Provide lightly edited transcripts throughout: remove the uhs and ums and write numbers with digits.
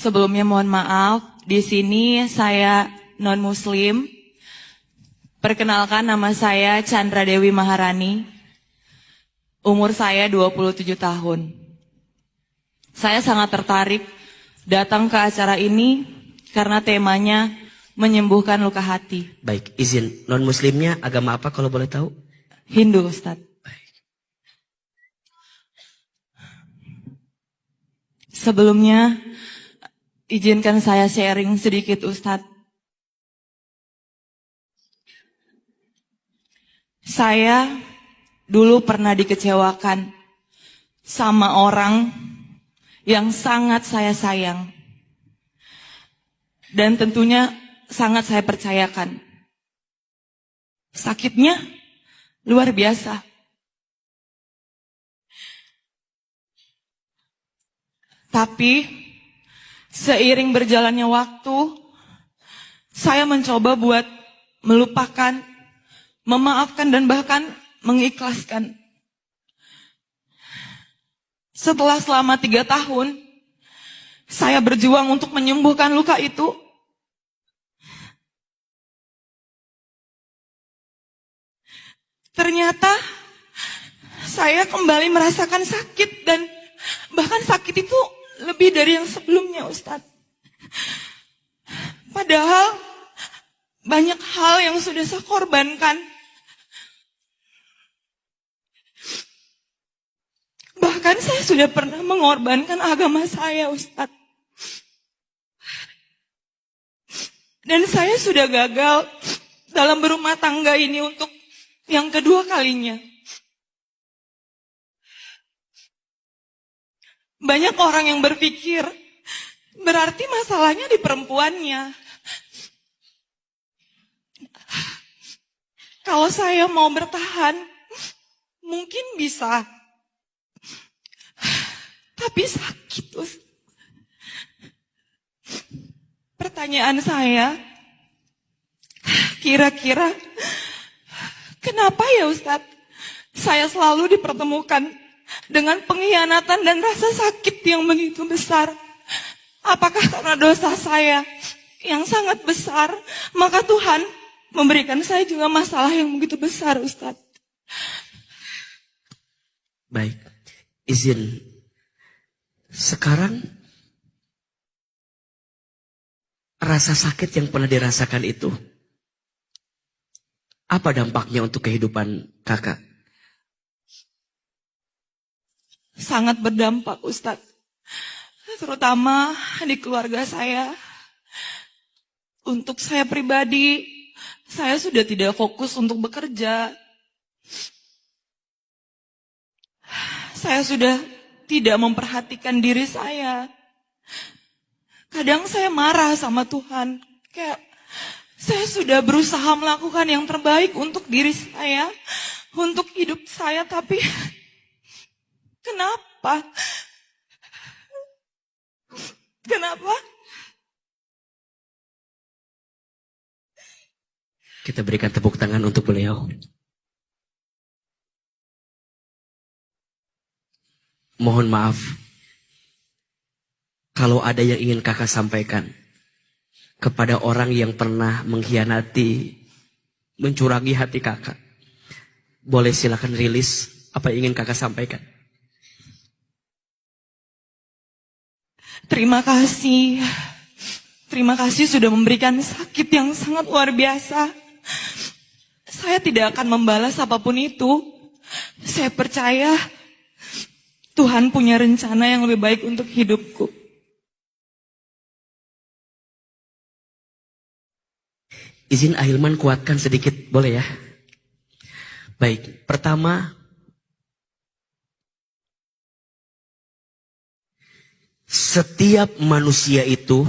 Sebelumnya mohon maaf, di sini saya non-muslim. Perkenalkan, nama saya Chandra Dewi Maharani. Umur saya 27 tahun. Saya sangat tertarik datang ke acara ini karena temanya menyembuhkan luka hati. Baik, izin. Non-muslimnya agama apa kalau boleh tahu? Hindu, Ustadz. Sebelumnya, izinkan saya sharing sedikit, Ustadz. Saya dulu pernah dikecewakan sama orang yang sangat saya sayang. Dan tentunya sangat saya percayakan. Sakitnya luar biasa. Tapi seiring berjalannya waktu, saya mencoba buat melupakan, memaafkan, dan bahkan mengikhlaskan. Setelah selama 3 tahun, saya berjuang untuk menyembuhkan luka itu. Ternyata saya kembali merasakan sakit, dan bahkan sakit itu lebih dari yang sebelumnya, Ustadz. Padahal banyak hal yang sudah saya korbankan. Bahkan saya sudah pernah mengorbankan agama saya, Ustadz. Dan saya sudah gagal dalam berumah tangga ini untuk yang kedua kalinya. Banyak orang yang berpikir berarti masalahnya di perempuannya. Kalau saya mau bertahan, mungkin bisa. Tapi sakit, Ustaz. Pertanyaan saya, kira-kira kenapa ya Ustadz, saya selalu dipertemukan dengan pengkhianatan dan rasa sakit yang begitu besar? Apakah karena dosa saya yang sangat besar, maka Tuhan memberikan saya juga masalah yang begitu besar, Ustadz? Baik, izin. Sekarang rasa sakit yang pernah dirasakan itu, apa dampaknya untuk kehidupan kakak? Sangat berdampak, Ustadz. Terutama di keluarga saya. Untuk saya pribadi, saya sudah tidak fokus untuk bekerja. Saya sudah tidak memperhatikan diri saya. Kadang saya marah sama Tuhan. Kayak saya sudah berusaha melakukan yang terbaik untuk diri saya, untuk hidup saya, tapi kenapa? Kenapa? Kita berikan tepuk tangan untuk beliau. Mohon maaf kalau ada yang ingin kakak sampaikan kepada orang yang pernah mengkhianati, mencurangi hati kakak. Boleh silakan rilis apa yang ingin kakak sampaikan. Terima kasih. Terima kasih sudah memberikan sakit yang sangat luar biasa. Saya tidak akan membalas apapun itu. Saya percaya Tuhan punya rencana yang lebih baik untuk hidupku. Izin Ahilman kuatkan sedikit, boleh ya? Baik, pertama, setiap manusia itu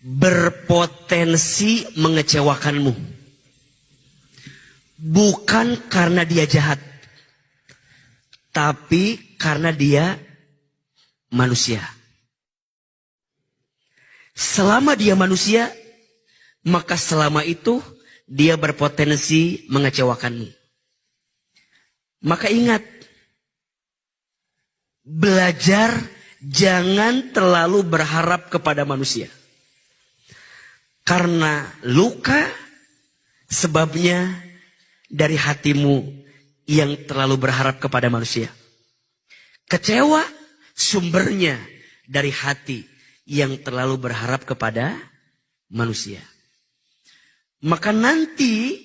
berpotensi mengecewakanmu. Bukan karena dia jahat, tapi karena dia manusia. Selama dia manusia, maka selama itu dia berpotensi mengecewakanmu. Maka ingat, belajar Jangan terlalu berharap kepada manusia. Karena luka sebabnya dari hatimu yang terlalu berharap kepada manusia. Kecewa sumbernya dari hati yang terlalu berharap kepada manusia. Maka nanti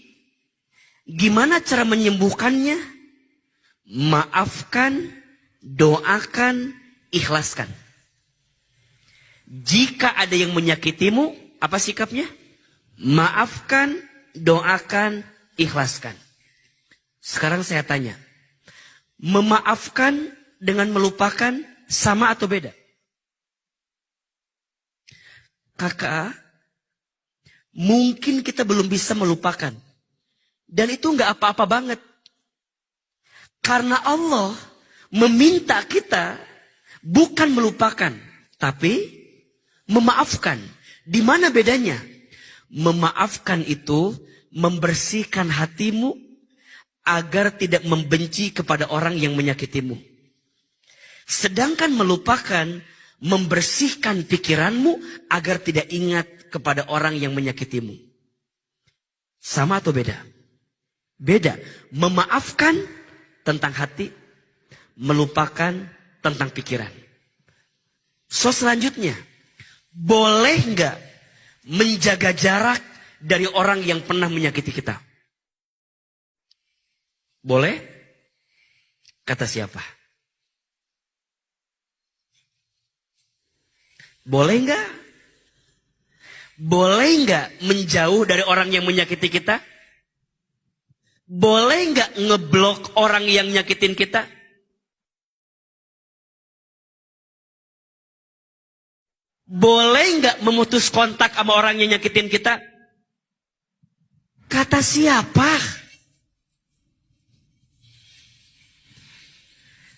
gimana cara menyembuhkannya? Maafkan, doakan, ikhlaskan. Jika ada yang menyakitimu, apa sikapnya? Maafkan, doakan, ikhlaskan. Sekarang saya tanya, memaafkan dengan melupakan sama atau beda? Kakak, mungkin kita belum bisa melupakan. Dan itu nggak apa-apa banget. Karena Allah meminta kita bukan melupakan, tapi memaafkan. Di mana bedanya? Memaafkan itu membersihkan hatimu agar tidak membenci kepada orang yang menyakitimu. Sedangkan melupakan membersihkan pikiranmu agar tidak ingat kepada orang yang menyakitimu. Sama atau beda? Beda. Memaafkan tentang hati, melupakan tentang pikiran. So selanjutnya, boleh nggak menjaga jarak dari orang yang pernah menyakiti kita? Boleh? Kata siapa? Boleh nggak? Boleh nggak menjauh dari orang yang menyakiti kita? Boleh nggak ngeblok orang yang nyakitin kita? Boleh nggak memutus kontak sama orang yang nyakitin kita? Kata siapa?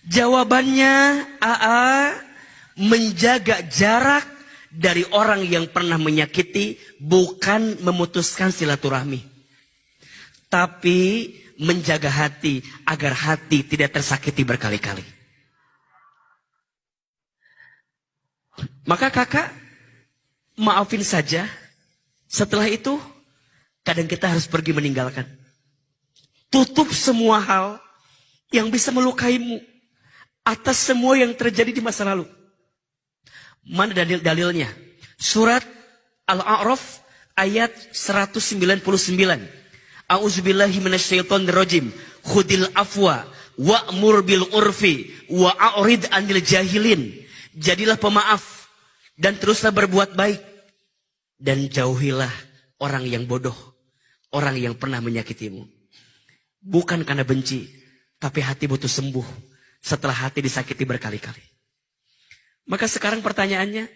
Jawabannya AA, menjaga jarak dari orang yang pernah menyakiti, bukan memutuskan silaturahmi. Tapi menjaga hati agar hati tidak tersakiti berkali-kali. Maka kakak, maafin saja. Setelah itu, kadang kita harus pergi meninggalkan. Tutup semua hal yang bisa melukaimu atas semua yang terjadi di masa lalu. Mana dalil-dalilnya? Surat Al-A'raf ayat 199. A'udzubillahi minasyaitonirrajim. Khudil afwa wa'mur bil urfi wa'arid 'anil jahilin. Jadilah pemaaf dan teruslah berbuat baik dan jauhilah orang yang bodoh, orang yang pernah menyakitimu. Bukan karena benci, tapi hati butuh sembuh setelah hati disakiti berkali-kali. Maka sekarang pertanyaannya,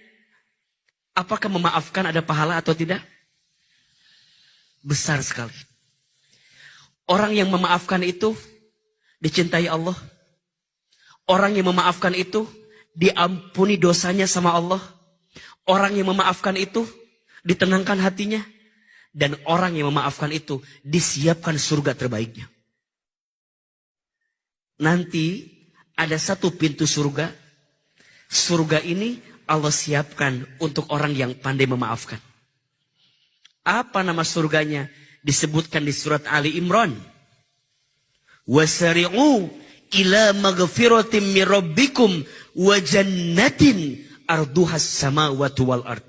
apakah memaafkan ada pahala atau tidak? Besar sekali. Orang yang memaafkan itu dicintai Allah. Orang yang memaafkan itu diampuni dosanya sama Allah. Orang yang memaafkan itu ditenangkan hatinya. Dan orang yang memaafkan itu disiapkan surga terbaiknya. Nanti ada satu pintu surga. Surga ini Allah siapkan untuk orang yang pandai memaafkan. Apa nama surganya? Disebutkan di surat Ali Imran. Wasari'u ila maghfiratim min rabbikum wa jannatin arduhas samawati wal ard.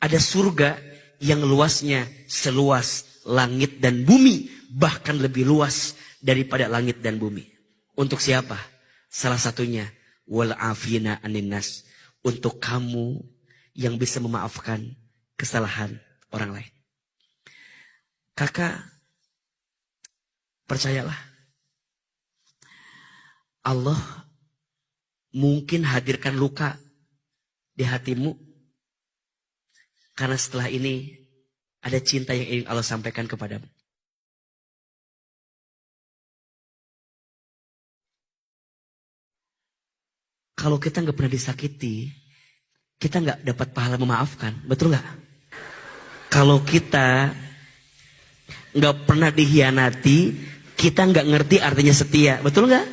Ada surga yang luasnya seluas langit dan bumi, bahkan lebih luas daripada langit dan bumi. Untuk siapa? Salah satunya wal afina anin nas, untuk kamu yang bisa memaafkan kesalahan orang lain. Kakak, percayalah, Allah mungkin hadirkan luka di hatimu karena setelah ini ada cinta yang ingin Allah sampaikan kepadamu. Kalau kita nggak pernah disakiti, kita nggak dapat pahala memaafkan, betul nggak? Kalau kita nggak pernah dikhianati, kita nggak ngerti artinya setia, betul nggak?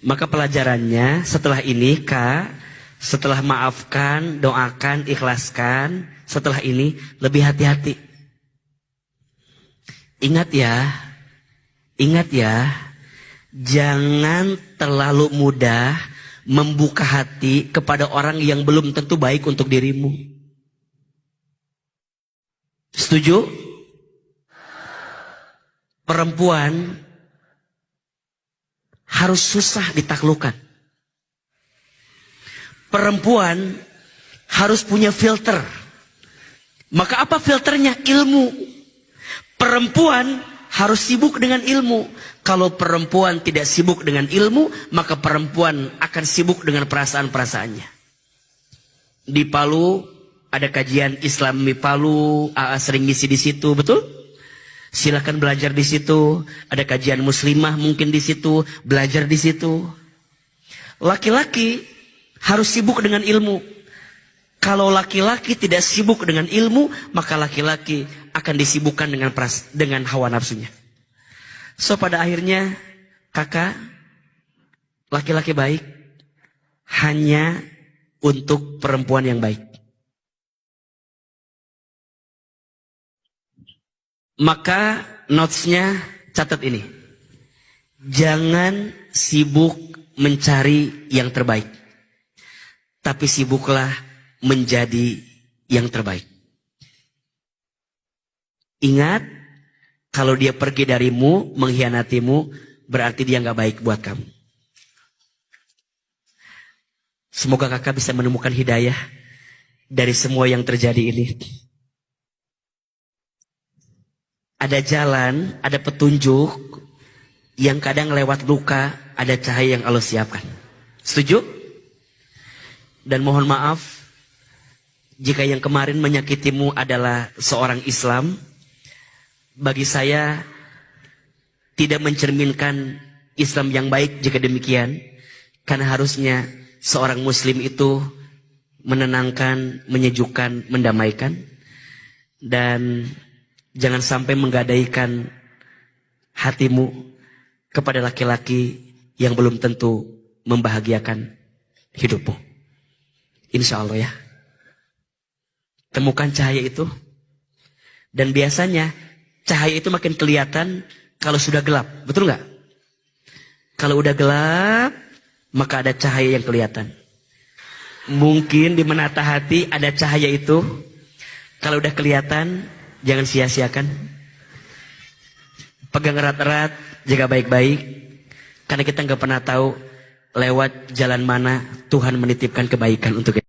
Maka pelajarannya setelah ini Kak, setelah maafkan, doakan, ikhlaskan, setelah ini lebih hati-hati. Ingat ya, jangan terlalu mudah membuka hati kepada orang yang belum tentu baik untuk dirimu. Setuju? Perempuan harus susah ditaklukkan. Perempuan harus punya filter. Maka apa filternya? Ilmu. Perempuan harus sibuk dengan ilmu. Kalau perempuan tidak sibuk dengan ilmu, maka perempuan akan sibuk dengan perasaan-perasaannya. Di Palu ada kajian Islam di Palu, AA sering ngisi di situ, betul? Silakan belajar di situ. Ada kajian muslimah mungkin di situ, belajar di situ. Laki-laki harus sibuk dengan ilmu. Kalau laki-laki tidak sibuk dengan ilmu, maka laki-laki akan disibukkan dengan hawa nafsunya. So pada akhirnya, kakak, laki-laki baik hanya untuk perempuan yang baik. Maka notesnya catat ini. Jangan sibuk mencari yang terbaik. Tapi sibuklah menjadi yang terbaik. Ingat, kalau dia pergi darimu, mengkhianatimu, berarti dia gak baik buat kamu. Semoga kakak bisa menemukan hidayah dari semua yang terjadi ini. Ada jalan, ada petunjuk yang kadang lewat luka, ada cahaya yang Allah siapkan. Setuju? Dan mohon maaf jika yang kemarin menyakitimu adalah seorang Islam. Bagi saya tidak mencerminkan Islam yang baik jika demikian. Karena harusnya seorang Muslim itu menenangkan, menyejukkan, mendamaikan. Dan jangan sampai menggadaikan hatimu kepada laki-laki yang belum tentu membahagiakan hidupmu. Insya Allah ya. Temukan cahaya itu. Dan biasanya cahaya itu makin kelihatan kalau sudah gelap. Betul nggak? Kalau udah gelap, maka ada cahaya yang kelihatan. Mungkin di menata hati ada cahaya itu. Kalau udah kelihatan, jangan sia-siakan. Pegang erat-erat, jaga baik-baik. Karena kita nggak pernah tahu lewat jalan mana Tuhan menitipkan kebaikan untuk kita.